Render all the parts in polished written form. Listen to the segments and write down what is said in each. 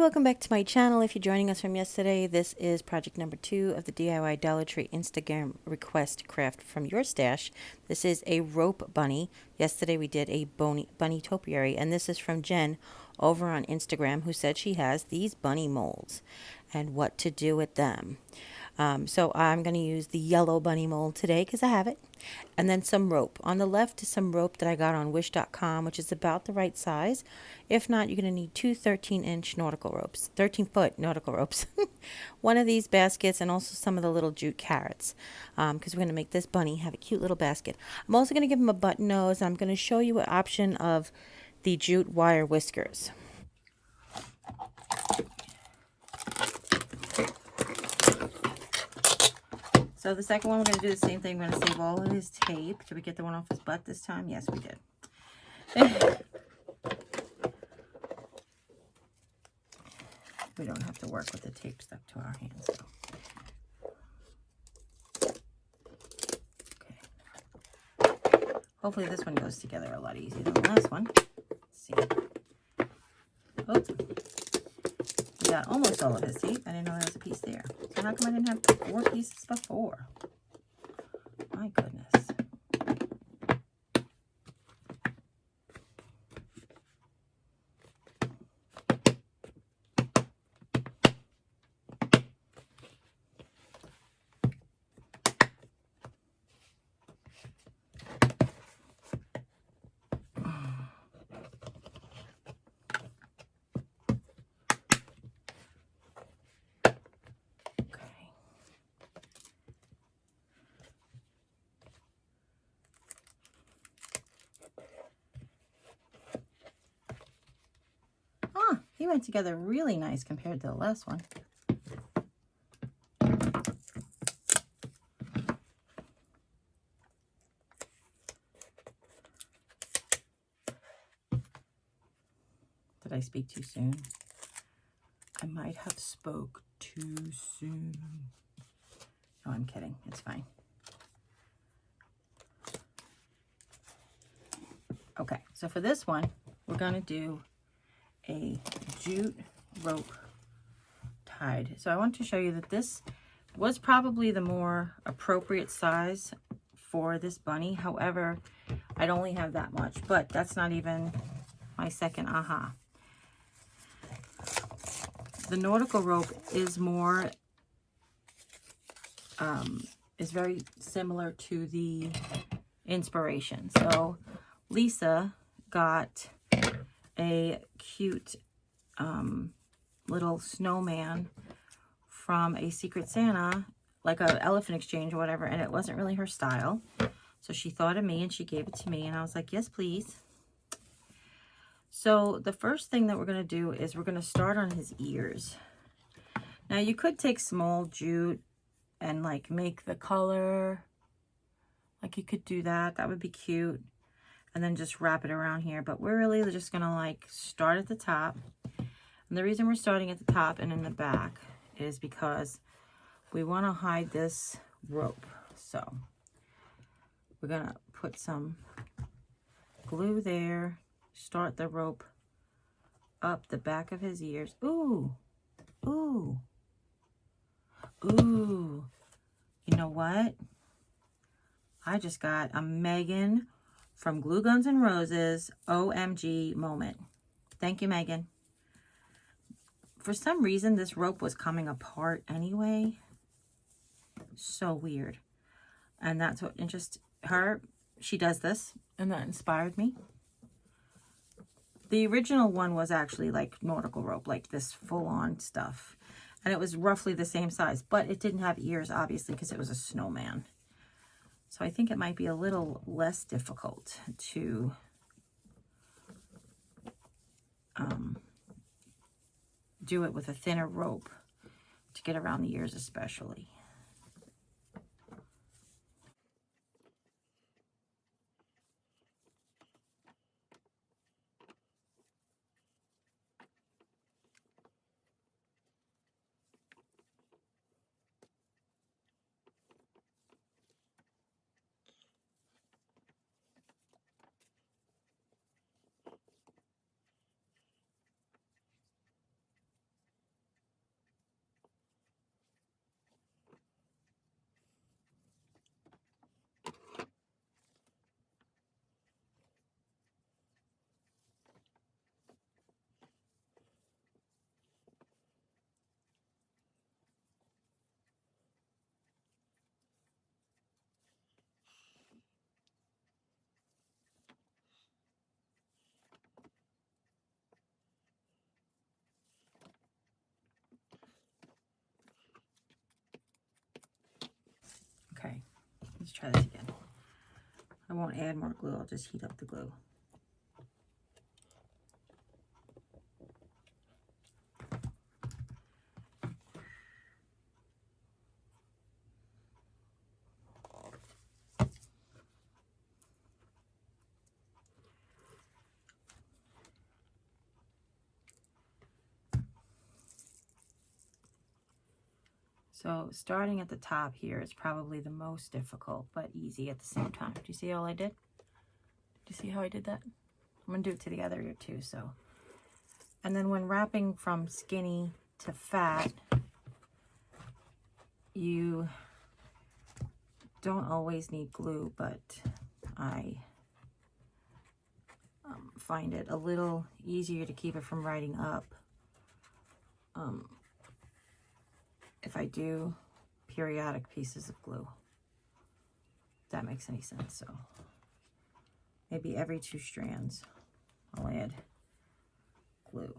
welcome back to my channel. If you're joining us from yesterday, this is project number 2 of the DIY Dollar Tree Instagram request craft from your stash. This is a rope bunny. Yesterday we did a bunny topiary, and this is from Jen over on Instagram, who said she has these bunny molds and what to do with them. So I'm going to use the yellow bunny mold today because I have it. And then some rope. On the left is some rope that I got on wish.com, which is about the right size. If not, you're going to need two 13-inch nautical ropes, 13-foot nautical ropes. One of these baskets, and also some of the little jute carrots, because we're going to make this bunny have a cute little basket. I'm also going to give him a button nose. I'm going to show you an option of the jute wire whiskers. So the second one, we're going to do the same thing. We're going to save all of his tape. Did we get the one off his butt this time? Yes, we did. We don't have to work with the tape stuck to our hands. So. Okay. Hopefully this one goes together a lot easier than the last one. Let's see. Oops. We got almost all of his tape. I didn't know there was a piece there. So how come I didn't have 4 pieces before? My goodness. He went together really nice compared to the last one. Did I speak too soon? I might have spoke too soon. No, I'm kidding. It's fine. Okay, so for this one, we're going to do a jute rope tied. So I want to show you that this was probably the more appropriate size for this bunny. However, I'd only have that much, but that's not even my second aha. The nautical rope is more, is very similar to the inspiration. So Lisa got a cute little snowman from a Secret Santa, like a elephant exchange or whatever, and it wasn't really her style. So she thought of me and she gave it to me, and I was like, yes, please. So the first thing that we're going to do is we're going to start on his ears. Now you could take small jute and like make the color, like you could do that. That would be cute. And then just wrap it around here. But we're really just going to like start at the top. And the reason we're starting at the top and in the back is because we want to hide this rope. So we're going to put some glue there, start the rope up the back of his ears. Ooh, ooh, ooh. You know what? I just got a Megan from Glue Guns and Roses OMG moment. Thank you, Megan. For some reason, this rope was coming apart anyway. So weird. And that's what interests her. She does this, and that inspired me. The original one was actually like nautical rope, like this full-on stuff. And it was roughly the same size, but it didn't have ears, obviously, because it was a snowman. So I think it might be a little less difficult to do it with a thinner rope to get around the ears especially. try this again. I won't add more glue, I'll just heat up the glue. So starting at the top here is probably the most difficult, but easy at the same time. Do you see all I did? Do you see how I did that? I'm gonna do it to the other ear too, so. And then when wrapping from skinny to fat, you don't always need glue, but I find it a little easier to keep it from riding up if I do periodic pieces of glue, if that makes any sense. So maybe every 2 strands I'll add glue.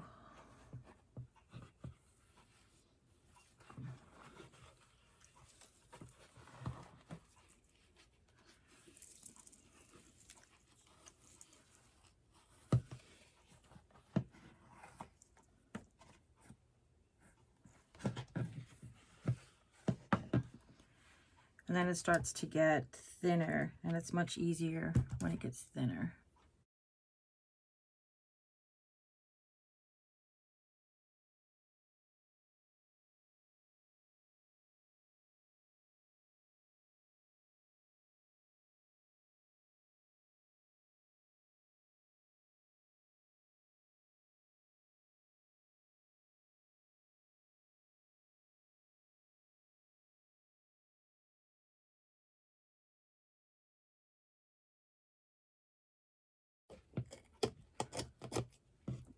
And then it starts to get thinner, and it's much easier when it gets thinner.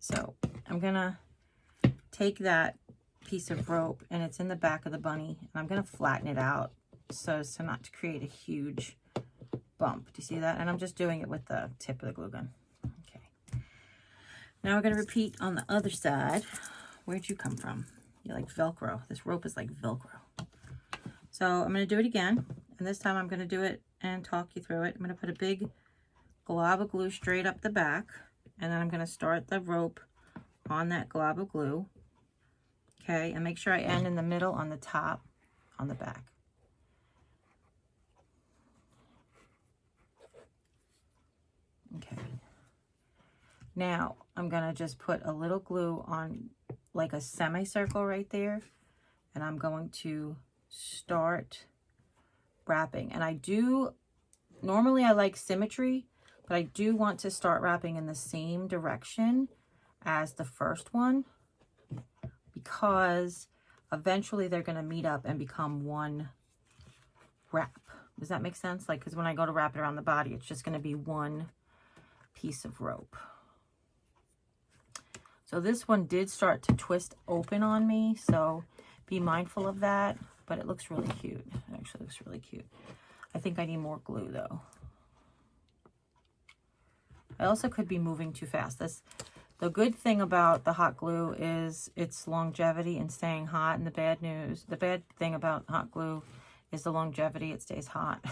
So I'm gonna take that piece of rope, and it's in the back of the bunny, and I'm gonna flatten it out so as to not to create a huge bump. Do you see that? And I'm just doing it with the tip of the glue gun. Okay. Now we're gonna repeat on the other side. Where'd you come from? You're like Velcro. This rope is like Velcro. So I'm gonna do it again, and this time I'm gonna do it and talk you through it. I'm gonna put a big glob of glue straight up the back, and then I'm gonna start the rope on that glob of glue. Okay, and make sure I end in the middle on the top on the back. Okay. Now I'm gonna just put a little glue on like a semicircle right there, and I'm going to start wrapping. And I do, normally I like symmetry, but I do want to start wrapping in the same direction as the first one, because eventually they're going to meet up and become one wrap. Does that make sense? Like, because when I go to wrap it around the body, it's just going to be one piece of rope. So this one did start to twist open on me, so be mindful of that, but it looks really cute. It actually looks really cute. I think I need more glue though. I also could be moving too fast. The good thing about the hot glue is its longevity and staying hot, and the bad thing about hot glue is the longevity, it stays hot.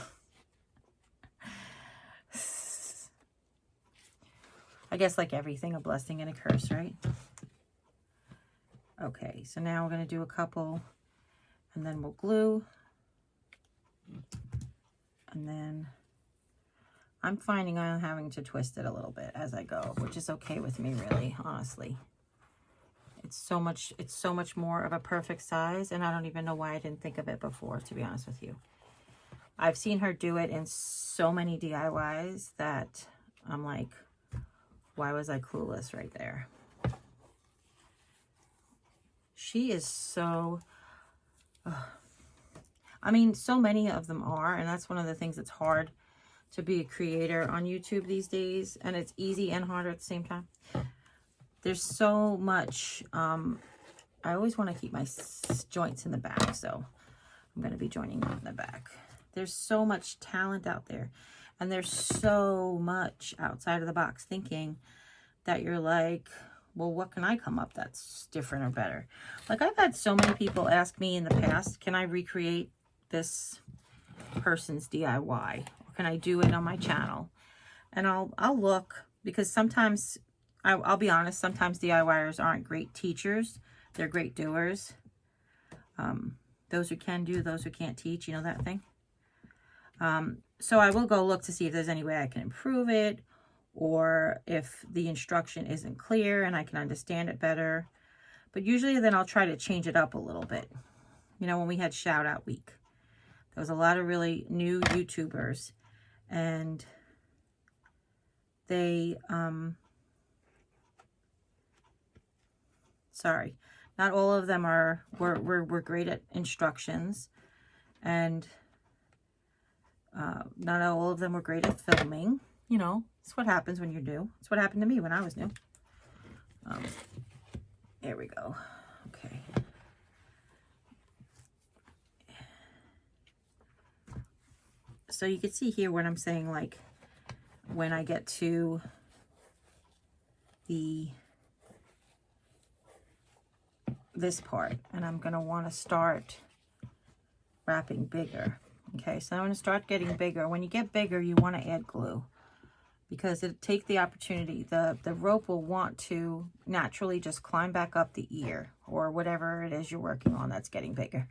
I guess like everything, a blessing and a curse, right? Okay, so now we're going to do a couple, and then we'll glue. And then I'm finding I'm having to twist it a little bit as I go, which is okay with me, really, honestly. It's so much more of a perfect size, and I don't even know why I didn't think of it before, to be honest with you. I've seen her do it in so many DIYs that I'm like, why was I clueless right there? She is so, I mean, so many of them are, and that's one of the things that's hard to be a creator on YouTube these days, and it's easy and harder at the same time. There's so much, I always want to keep my joints in the back, so I'm going to be joining them in the back. There's so much talent out there, and there's so much outside of the box thinking that you're like, well, what can I come up that's different or better? Like, I've had so many people ask me in the past, can I recreate this person's DIY? Or can I do it on my channel? And I'll look, because sometimes, I'll be honest, sometimes DIYers aren't great teachers. They're great doers. Those who can do, those who can't teach, you know that thing? So I will go look to see if there's any way I can improve it, or if the instruction isn't clear and I can understand it better. But usually then I'll try to change it up a little bit. You know, when we had shout out week, there was a lot of really new YouTubers, and they, sorry, not all of them were great at instructions, and not all of them were great at filming. You know, it's what happens when you're new. It's what happened to me when I was new. There we go. Okay. So you can see here what I'm saying, like when I get to this part, and I'm going to want to start wrapping bigger. Okay, so I'm going to start getting bigger. When you get bigger, you want to add glue, because it'll take the opportunity. The rope will want to naturally just climb back up the ear, or whatever it is you're working on that's getting bigger.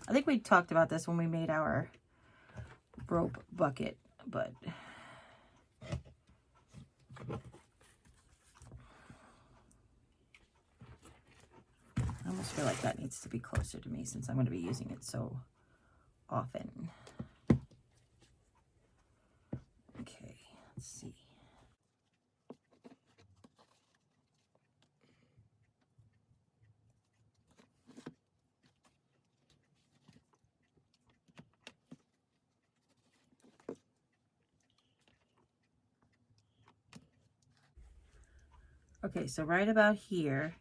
I think we talked about this when we made our rope bucket, but I almost feel like that needs to be closer to me, since I'm going to be using it so often. Okay, let's see. Okay, so right about here,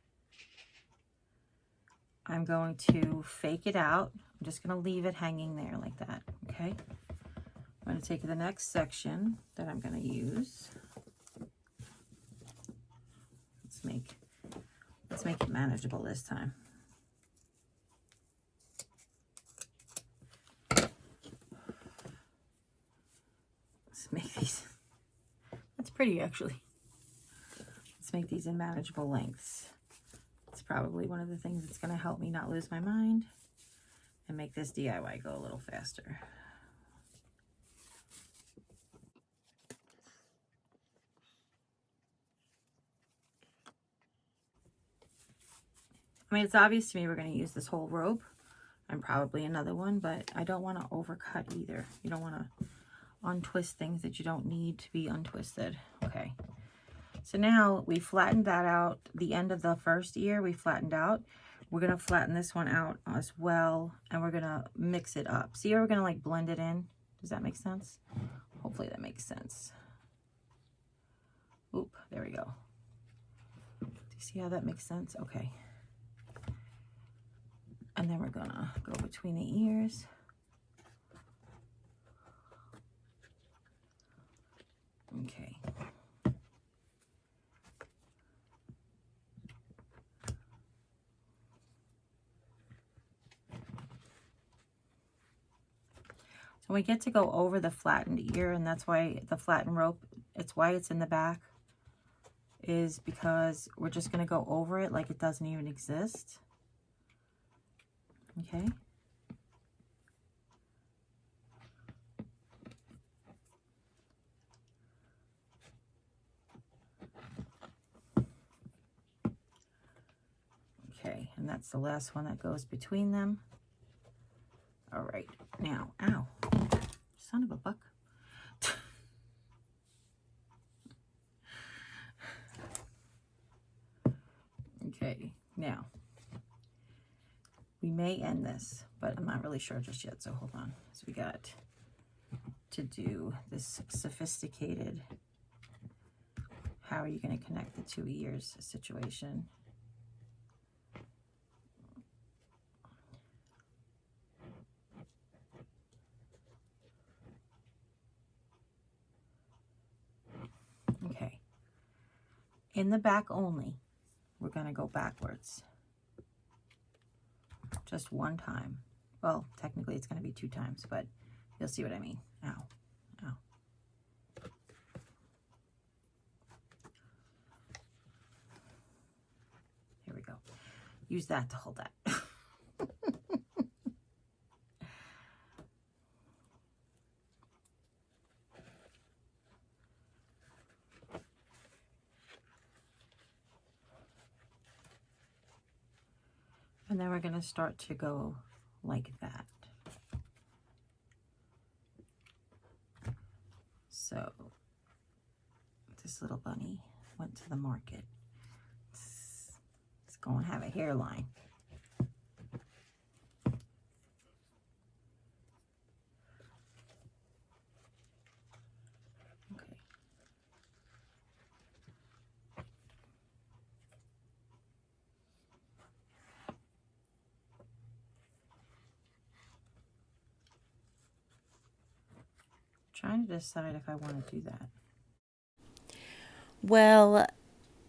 I'm going to fake it out. I'm just going to leave it hanging there like that, okay? I'm going to take the next section that I'm going to use. Let's make it manageable this time. Let's make these, that's pretty actually. Let's make these in manageable lengths. It's probably one of the things that's going to help me not lose my mind and make this DIY go a little faster. I mean, it's obvious to me we're going to use this whole rope and probably another one, but I don't want to overcut either. You don't want to untwist things that you don't need to be untwisted. Okay. So now we flattened that out. The end of the first ear we flattened out. We're going to flatten this one out as well, and we're going to mix it up. See how we're going to like blend it in? Does that make sense? Hopefully that makes sense. Oop, there we go. Do you see how that makes sense? Okay. And then we're going to go between the ears. Okay. So we get to go over the flattened ear, and that's why the flattened rope, it's why it's in the back, is because we're just going to go over it like it doesn't even exist. Okay. Okay, and that's the last one that goes between them. All right, now, ow, son of a buck. Okay, now, we may end this, but I'm not really sure just yet, so hold on. So we got to do this sophisticated, how are you going to connect the two ears situation. Okay, in the back only, we're going to go backwards just one time. Well, technically it's going to be 2 times, but you'll see what I mean. Ow, ow. Here we go. Use that to hold that. And then we're going to start to go like that. So this little bunny went to the market. It's going to have a hairline. Okay. Trying to decide if I want to do that. Well,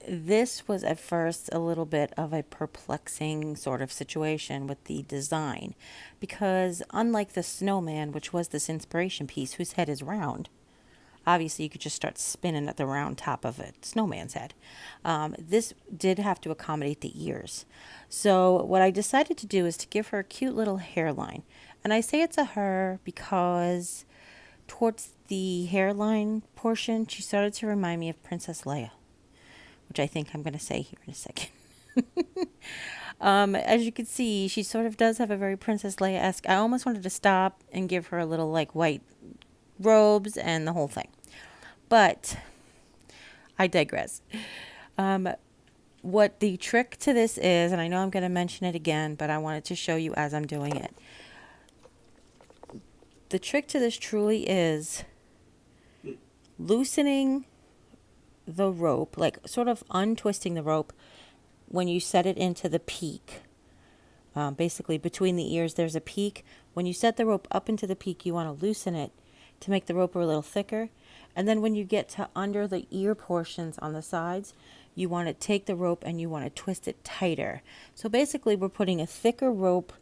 this was at first a little bit of a perplexing sort of situation with the design, because unlike the snowman, which was this inspiration piece whose head is round, obviously you could just start spinning at the round top of a snowman's head. This did have to accommodate the ears. So what I decided to do is to give her a cute little hairline. And I say it's a her because towards the hairline portion, she started to remind me of Princess Leia, which I think I'm going to say here in a second. As you can see, she sort of does have a very Princess Leia-esque. I almost wanted to stop and give her a little like white robes and the whole thing. But I digress. What the trick to this is, and I know I'm going to mention it again, but I wanted to show you as I'm doing it. The trick to this truly is loosening the rope, like sort of untwisting the rope when you set it into the peak. Basically between the ears there's a peak. When you set the rope up into the peak, you want to loosen it to make the rope a little thicker. And then when you get to under the ear portions on the sides, you want to take the rope and you want to twist it tighter. So basically we're putting a thicker rope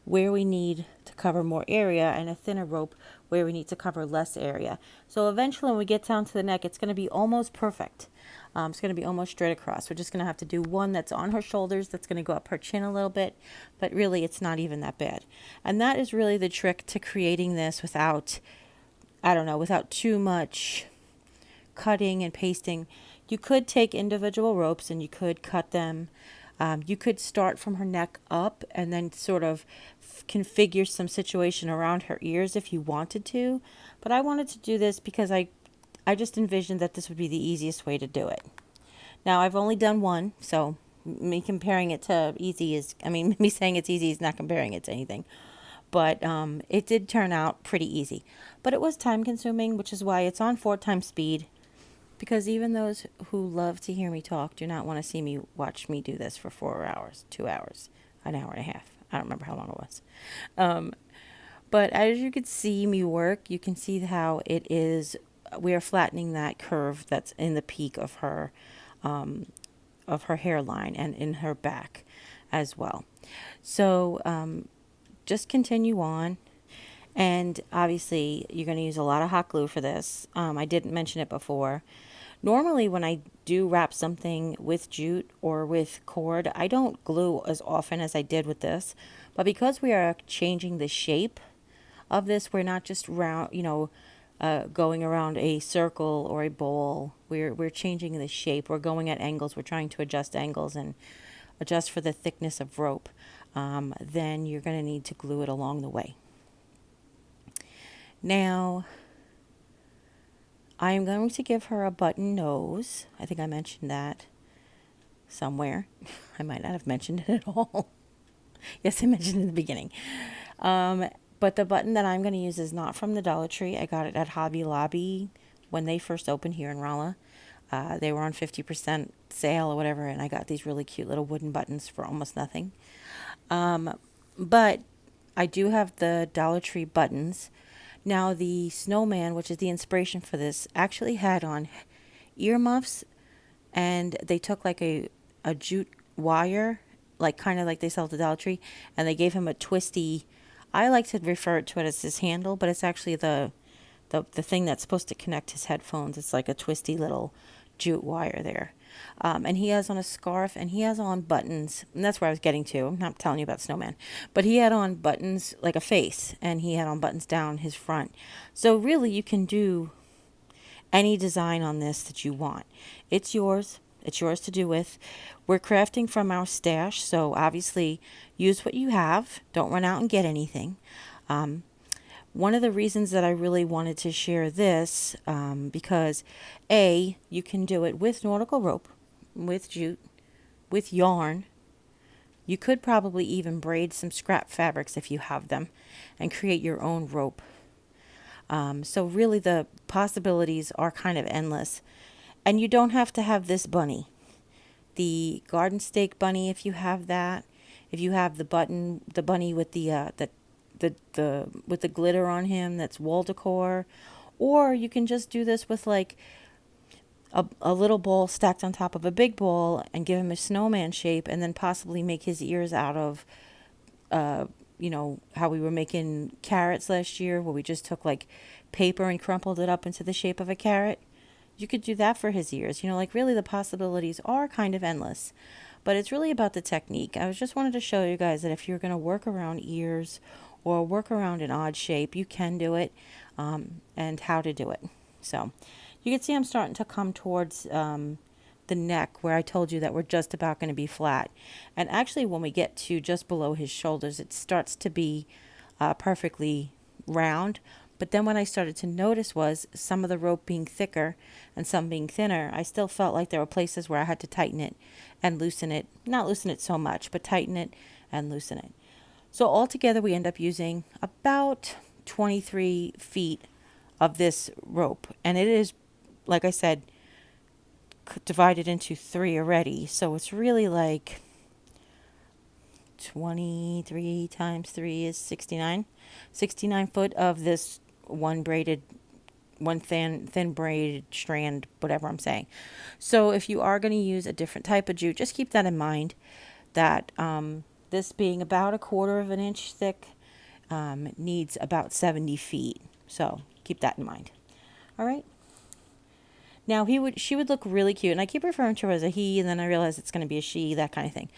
where we need to cover more area and a thinner rope where we need to cover less area. So eventually when we get down to the neck, it's going to be almost perfect. It's going to be almost straight across. We're just going to have to do one that's on her shoulders, that's going to go up her chin a little bit, but really it's not even that bad. And that is really the trick to creating this without, I don't know, without too much cutting and pasting. You could take individual ropes and you could cut them. You could start from her neck up and then sort of configure some situation around her ears if you wanted to. But I wanted to do this because I just envisioned that this would be the easiest way to do it. Now, I've only done one, so me comparing it to easy is, I mean, me saying it's easy is not comparing it to anything. But it did turn out pretty easy. But it was time consuming, which is why it's on 4 times speed. Because even those who love to hear me talk do not want to see me watch me do this for 4 hours, 2 hours, an hour and a half. I don't remember how long it was. But as you can see me work, you can see how it is. We are flattening that curve that's in the peak of her hairline and in her back as well. So just continue on. And obviously, you're going to use a lot of hot glue for this. I didn't mention it before. Normally, when I do wrap something with jute or with cord, I don't glue as often as I did with this. But because we are changing the shape of this, we're not just round, going around a circle or a bowl. We're changing the shape. We're going at angles. We're trying to adjust angles and adjust for the thickness of rope. Then you're going to need to glue it along the way. Now, I am going to give her a button nose. I think I mentioned that somewhere. I might not have mentioned it at all. Yes, I mentioned it in the beginning. But the button that I'm going to use is not from the Dollar Tree. I got it at Hobby Lobby when they first opened here in Rolla. They were on 50% sale or whatever, and I got these really cute little wooden buttons for almost nothing. But I do have the Dollar Tree buttons. Now, the snowman, which is the inspiration for this, actually had on earmuffs, and they took like a jute wire, like kind of like they sell at the Dollar Tree, and they gave him a twisty I like to refer to it as his handle, but it's actually the thing that's supposed to connect his headphones. It's like a twisty little jute wire there. And he has on a scarf, and he has on buttons, and that's where I was getting to. I'm not telling you about Snowman, but he had on buttons like a face, and he had on buttons down his front. So really, you can do any design on this that you want. It's yours. It's yours to do with. We're crafting from our stash, so obviously use what you have. Don't run out and get anything. One of the reasons that I really wanted to share this, because A, you can do it with nautical rope, with jute, with yarn. You could probably even braid some scrap fabrics if you have them and create your own rope. So really the possibilities are kind of endless. And you don't have to have this bunny. The garden stake bunny, if you have that, if you have the bunny with the with the glitter on him, that's wall decor, or you can just do this with like a little ball stacked on top of a big ball and give him a snowman shape, and then possibly make his ears out of how we were making carrots last year, where we just took like paper and crumpled it up into the shape of a carrot. You could do that for his ears. Like really the possibilities are kind of endless. But it's really about the technique. I just wanted to show you guys that if you're going to work around ears or work around an odd shape, you can do it, and how to do it. So you can see I'm starting to come towards the neck, where I told you that we're just about going to be flat. And actually when we get to just below his shoulders, it starts to be perfectly round. But then what I started to notice was some of the rope being thicker and some being thinner. I still felt like there were places where I had to tighten it and loosen it. Not loosen it so much, but tighten it and loosen it. So altogether we end up using about 23 feet of this rope. And it is, like I said, divided into 3 already. So it's really like 23 times 3 is 69. 69 foot of this one thin braided strand, whatever I'm saying. So if you are going to use a different type of jute, just keep that in mind, that this being about 1/4 of an inch thick needs about 70 feet. So keep that in mind. All right. Now she would look really cute, and I keep referring to her as a he, and then I realize it's going to be a she, that kind of thing.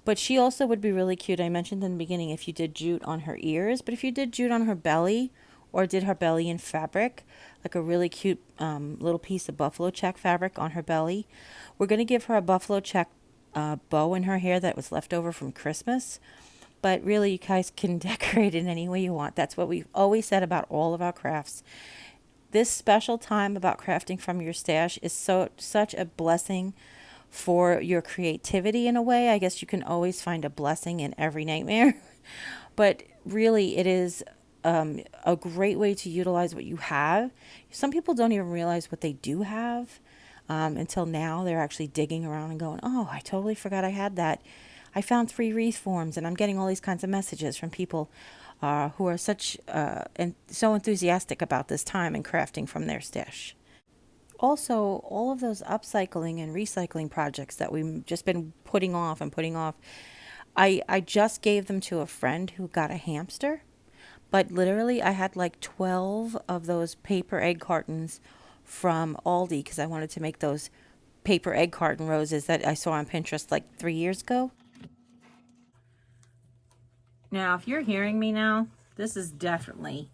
But she also would be really cute. I mentioned in the beginning if you did jute on her ears, but if you did jute on her belly, or did her belly in fabric, like a really cute little piece of buffalo check fabric on her belly. We're going to give her a buffalo check bow in her hair that was left over from Christmas. But really, you guys can decorate it any way you want. That's what we've always said about all of our crafts. This special time about crafting from your stash is such a blessing for your creativity in a way. I guess you can always find a blessing in every nightmare. But really, it is a great way to utilize what you have. Some people don't even realize what they do have until now. They're actually digging around and going, oh, I totally forgot I had that. I found 3 wreath forms, and I'm getting all these kinds of messages from people who are and so enthusiastic about this time and crafting from their stash. Also, all of those upcycling and recycling projects that we've just been putting off and putting off, I just gave them to a friend who got a hamster. But literally, I had like 12 of those paper egg cartons from Aldi, because I wanted to make those paper egg carton roses that I saw on Pinterest like 3 years ago. Now, if you're hearing me now, this is definitely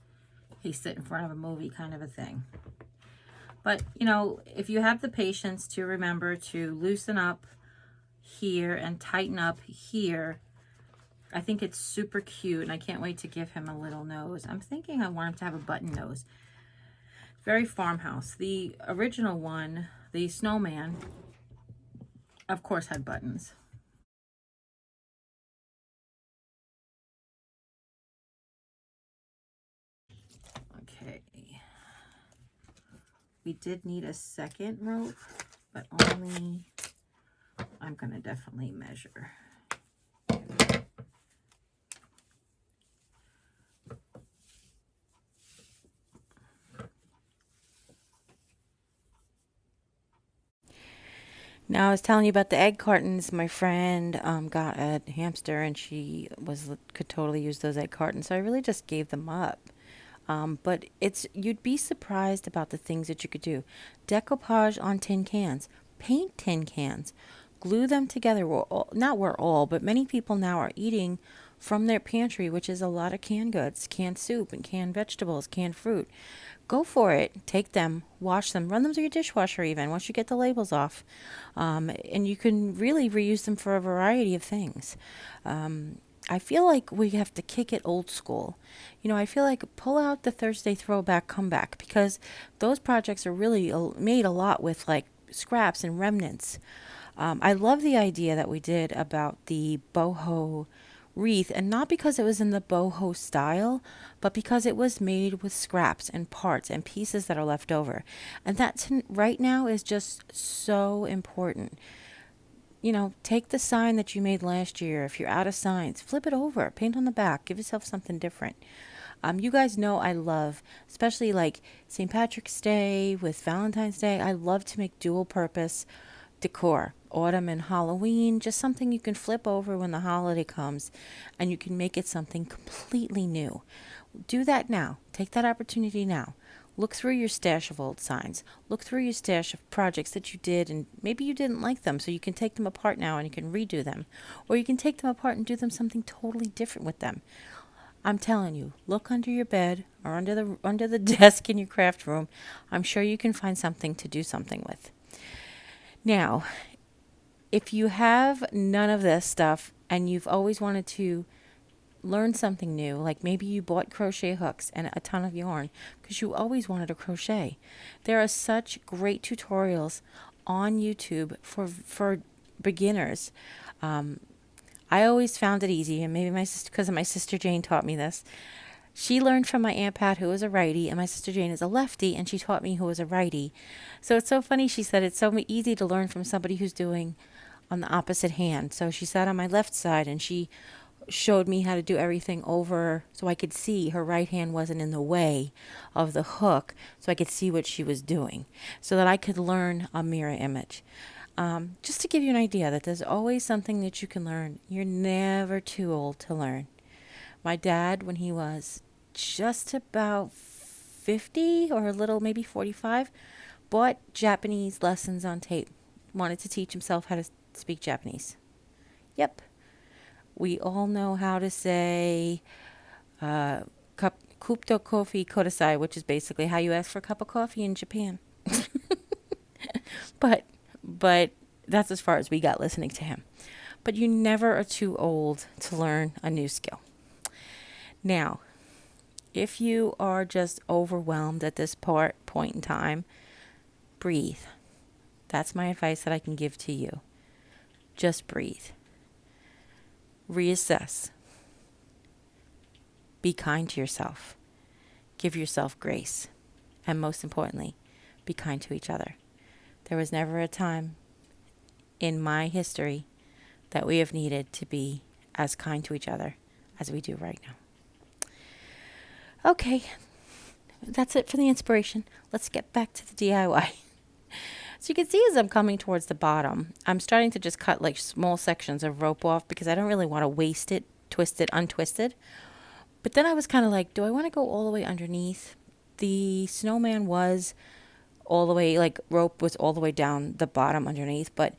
he's sitting in front of a movie kind of a thing. But, if you have the patience to remember to loosen up here and tighten up here, I think it's super cute, and I can't wait to give him a little nose. I'm thinking I want him to have a button nose. Very farmhouse. The original one, the snowman, of course had buttons. Okay. We did need a second rope, but only, I'm going to definitely measure. Now, I was telling you about the egg cartons. My friend got a hamster, and she could totally use those egg cartons. So I really just gave them up. But you'd be surprised about the things that you could do. Decoupage on tin cans, paint tin cans, glue them together. Not we're all, but many people now are eating from their pantry, which is a lot of canned goods, canned soup and canned vegetables, canned fruit. Go for it. Take them, wash them, run them through your dishwasher even once you get the labels off. And you can really reuse them for a variety of things. I feel like we have to kick it old school. I feel like pull out the Thursday throwback comeback because those projects are really made a lot with like scraps and remnants. I love the idea that we did about the boho wreath, and not because it was in the boho style, but because it was made with scraps and parts and pieces that are left over. And that right now is just so important. Take the sign that you made last year. If you're out of signs, flip it over, paint on the back, give yourself something different. You guys know I love, especially like St. Patrick's Day with Valentine's Day, I love to make dual purpose decor. Autumn and Halloween, just something you can flip over when the holiday comes and you can make it something completely new. Do that now. Take that opportunity now. Look through your stash of old signs. Look through your stash of projects that you did and maybe you didn't like them, so you can take them apart now and you can redo them. Or you can take them apart and do them something totally different with them. I'm telling you, look under your bed or under the desk in your craft room. I'm sure you can find something to do something with. Now, if you have none of this stuff and you've always wanted to learn something new, like maybe you bought crochet hooks and a ton of yarn because you always wanted to crochet, there are such great tutorials on YouTube for beginners. I always found it easy, and maybe because my sister Jane taught me this. She learned from my Aunt Pat, who was a righty, and my sister Jane is a lefty, and she taught me who was a righty. So it's so funny. She said it's so easy to learn from somebody who's doing on the opposite hand. So she sat on my left side, and she showed me how to do everything over so I could see her right hand wasn't in the way of the hook, so I could see what she was doing, so that I could learn a mirror image. Just to give you an idea that there's always something that you can learn. You're never too old to learn. My dad, when he was just about 50 or a little, maybe 45, bought Japanese lessons on tape. Wanted to teach himself how to speak Japanese. Yep. We all know how to say kupto kofi kodasai, which is basically how you ask for a cup of coffee in Japan. But that's as far as we got listening to him. But you never are too old to learn a new skill. Now, if you are just overwhelmed at this point in time, breathe. That's my advice that I can give to you. Just breathe. Reassess. Be kind to yourself. Give yourself grace. And most importantly, be kind to each other. There was never a time in my history that we have needed to be as kind to each other as we do right now. Okay, that's it for the inspiration. Let's get back to the DIY. So you can see as I'm coming towards the bottom, I'm starting to just cut like small sections of rope off because I don't really want to waste it, twist it, untwisted. But then I was kind of like, do I want to go all the way underneath? The snowman was all the way, like rope was all the way down the bottom underneath, but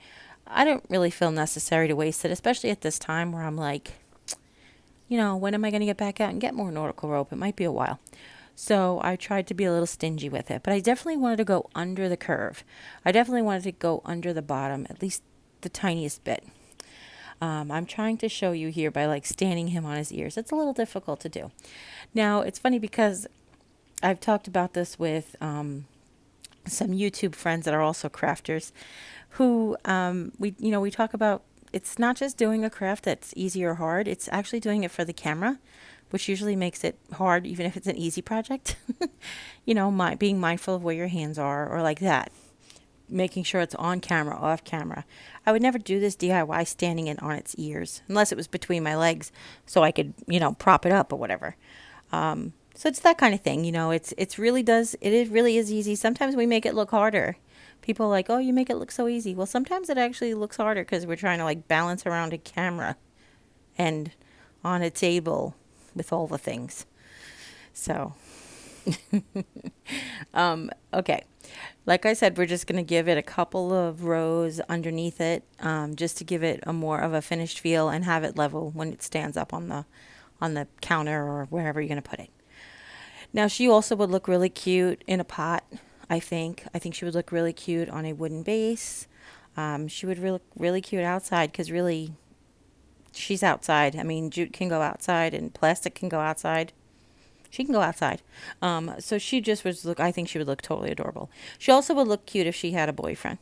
I don't really feel necessary to waste it, especially at this time where I'm like, when am I going to get back out and get more nautical rope? It might be a while. So I tried to be a little stingy with it, but I definitely wanted to go under the curve. I definitely wanted to go under the bottom, at least the tiniest bit. I'm trying to show you here by like standing him on his ears. It's a little difficult to do. Now, it's funny because I've talked about this with some YouTube friends that are also crafters who we talk about. It's not just doing a craft that's easy or hard. It's actually doing it for the camera, which usually makes it hard, even if it's an easy project. Being mindful of where your hands are or like that. Making sure it's on camera, off camera. I would never do this DIY standing it on its ears, unless it was between my legs so I could, prop it up or whatever. So it's that kind of thing. It really is easy. Sometimes we make it look harder People are like, oh, you make it look so easy. Well, sometimes it actually looks harder because we're trying to like balance around a camera and on a table with all the things. So, okay. Like I said, we're just going to give it a couple of rows underneath it, just to give it a more of a finished feel and have it level when it stands up on the counter or wherever you're going to put it. Now, she also would look really cute in a pot, I think. I think she would look really cute on a wooden base. She would look really cute outside because really, she's outside. I mean, jute can go outside and plastic can go outside. She can go outside. So she just would look, I think she would look totally adorable. She also would look cute if she had a boyfriend,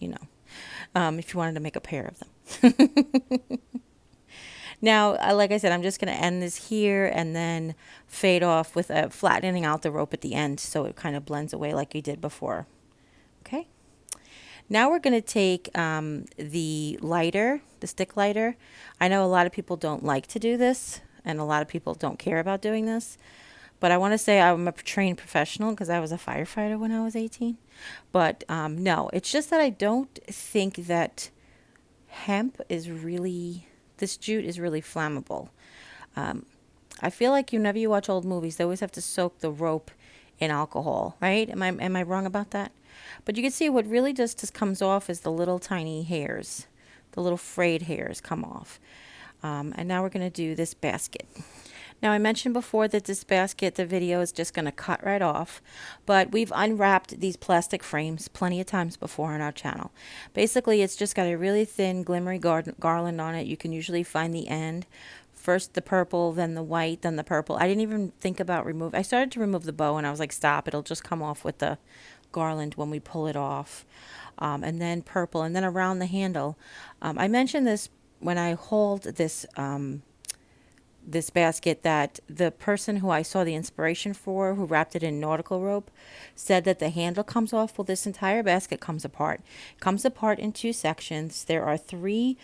you know, if you wanted to make a pair of them. Now, like I said, I'm just going to end this here and then fade off with a flattening out the rope at the end so it kind of blends away like we did before. Okay. Now we're going to take the lighter, the stick lighter. I know a lot of people don't like to do this and a lot of people don't care about doing this. But I want to say I'm a trained professional because I was a firefighter when I was 18. But no, it's just that I don't think that hemp is really, this jute is really flammable. I feel like whenever you watch old movies, they always have to soak the rope in alcohol, right? Am I wrong about that? But you can see what really just comes off is the little tiny hairs, the little frayed hairs come off. And now we're going to do this basket. Now, I mentioned before that this basket, the video is just going to cut right off, but we've unwrapped these plastic frames plenty of times before on our channel. Basically, it's just got a really thin, glimmery garland on it. You can usually find the end. First the purple, then the white, then the purple. I didn't even think about remove. I started to remove the bow, and I was like, stop, it'll just come off with the garland when we pull it off. And then purple, and then around the handle. I mentioned this when I hauled this this basket, that the person who I saw the inspiration for, who wrapped it in nautical rope, said that the handle comes off. Well, this entire basket comes apart. It comes apart in two sections. There are three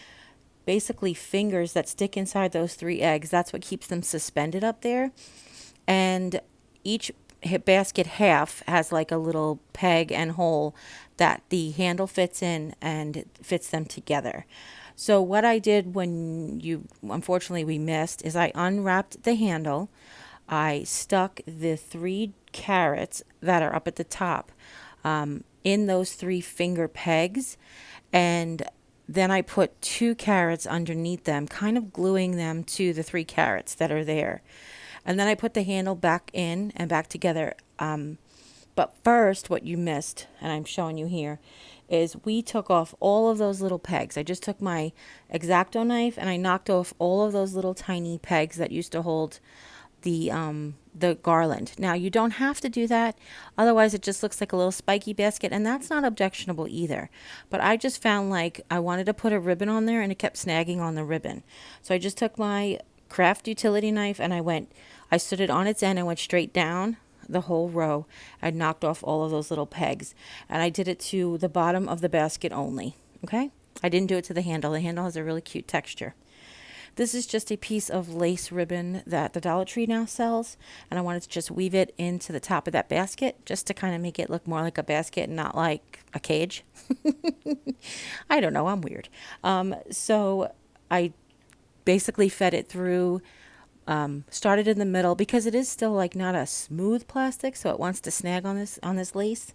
basically fingers that stick inside those three eggs. That's what keeps them suspended up there. And each basket half has like a little peg and hole that the handle fits in and fits them together. So what I did when unfortunately we missed, is I unwrapped the handle. I stuck the 3 carrots that are up at the top in those 3 finger pegs, and then I put 2 carrots underneath them, kind of gluing them to the 3 carrots that are there. And then I put the handle back in and back together. But first, what you missed, and I'm showing you here, is we took off all of those little pegs. I just took my X-Acto knife and I knocked off all of those little tiny pegs that used to hold the garland. Now, you don't have to do that, otherwise it just looks like a little spiky basket, and that's not objectionable either. But I just found like I wanted to put a ribbon on there and it kept snagging on the ribbon. So I just took my craft utility knife and I stood it on its end and went straight down the whole row. I knocked off all of those little pegs, and I did it to the bottom of the basket only. Okay, I didn't do it to the handle. The handle has a really cute texture. This is just a piece of lace ribbon that the Dollar Tree now sells, and I wanted to just weave it into the top of that basket just to kind of make it look more like a basket and not like a cage. I don't know, I'm weird. So I basically fed it through. Started in the middle because it is still like not a smooth plastic, so it wants to snag on this lace.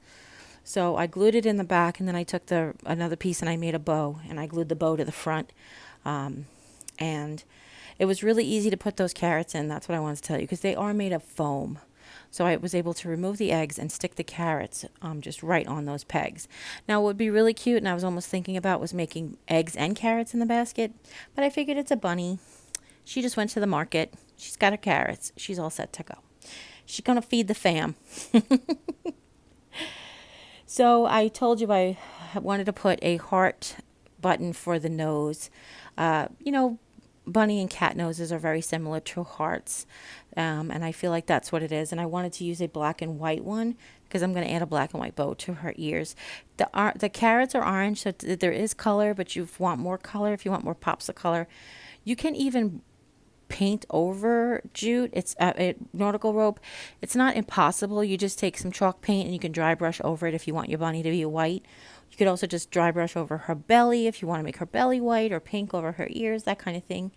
So I glued it in the back, and then I took another piece and I made a bow, and I glued the bow to the front. And it was really easy to put those carrots in. That's what I wanted to tell you, because they are made of foam. So I was able to remove the eggs and stick the carrots just right on those pegs. Now, what would be really cute, and I was almost thinking about, was making eggs and carrots in the basket, but I figured it's a bunny. She just went to the market. She's got her carrots. She's all set to go. She's going to feed the fam. So I told you I wanted to put a heart button for the nose. Bunny and cat noses are very similar to hearts. And I feel like that's what it is. And I wanted to use a black and white one because I'm going to add a black and white bow to her ears. The carrots are orange, so there is color, but you want more color. If you want more pops of color, you can even paint over jute. It's nautical rope. It's not impossible. You just take some chalk paint and you can dry brush over it if you want your bunny to be white. You could also just dry brush over her belly if you want to make her belly white, or pink over her ears, that kind of thing.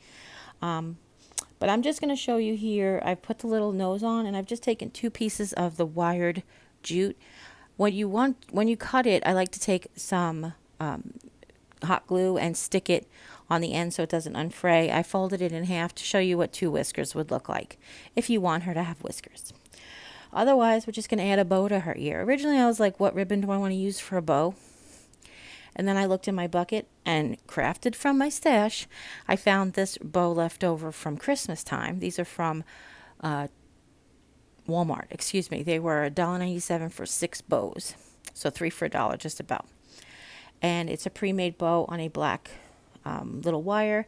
But I'm just going to show you here. I've put the little nose on, and I've just taken 2 pieces of the wired jute. When you cut it, I like to take some hot glue and stick it on the end so it doesn't unfray. I folded it in half to show you what 2 whiskers would look like if you want her to have whiskers. Otherwise, we're just going to add a bow to her ear. Originally, I was like, what ribbon do I want to use for a bow? And then I looked in my bucket and crafted from my stash. I found this bow left over from Christmas time. These are from Walmart, excuse me. They were $1.97 for 6 bows. So 3 for $1, just about. And it's a pre-made bow on a black little wire.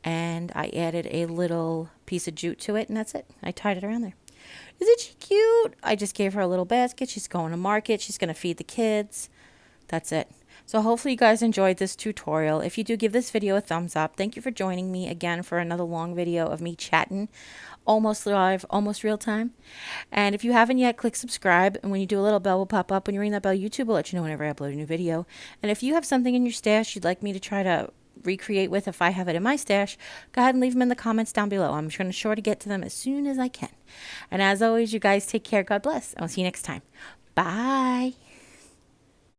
And I added a little piece of jute to it, and that's it. I tied it around there. Isn't she cute? I just gave her a little basket. She's going to market. She's going to feed the kids. That's it. So hopefully you guys enjoyed this tutorial. If you do, give this video a thumbs up. Thank you for joining me again for another long video of me chatting, almost live, almost real time. And if you haven't yet, click subscribe. And when you do, a little bell will pop up. When you ring that bell, YouTube will let you know whenever I upload a new video. And if you have something in your stash you'd like me to try to recreate with, if I have it in my stash, go ahead and leave them in the comments down below. I'm sure to get to them as soon as I can. And as always, you guys take care. God bless. And I'll see you next time. Bye.